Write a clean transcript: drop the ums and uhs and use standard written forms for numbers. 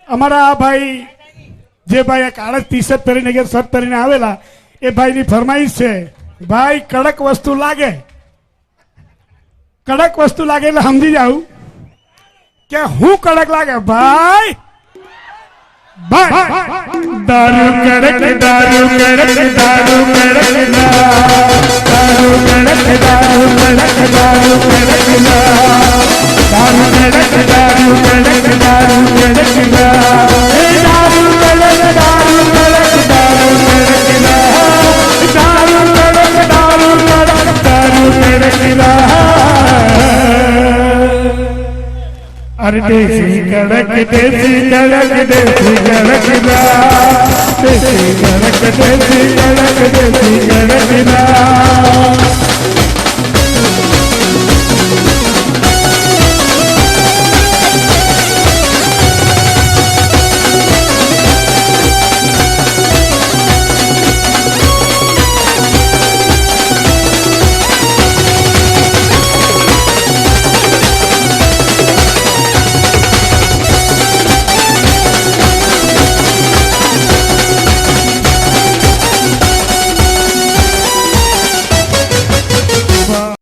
અમારા આ ભાઈ જે ભાઈ આ કાળા ટી શર્ટ પહેરીને કે શર્ટ પહેરીને આવેલા એ ભાઈની ફરમાઈશ છે, ભાઈ કડક વસ્તુ લાગે, કડક વસ્તુ લાગે એટલે સમજી જાઉં કે હું કડક લાગે ભાઈ દારૂ કડક દારૂ કડક દારૂ કડક દારૂ કડક દારૂ કડક દારૂ કડક દારૂ કડક દારૂ કડક દારૂ કડક દારૂ अरे देसी कड़क देसी कड़क देसी कड़क देसी कड़क देसी कड़क देसी कड़क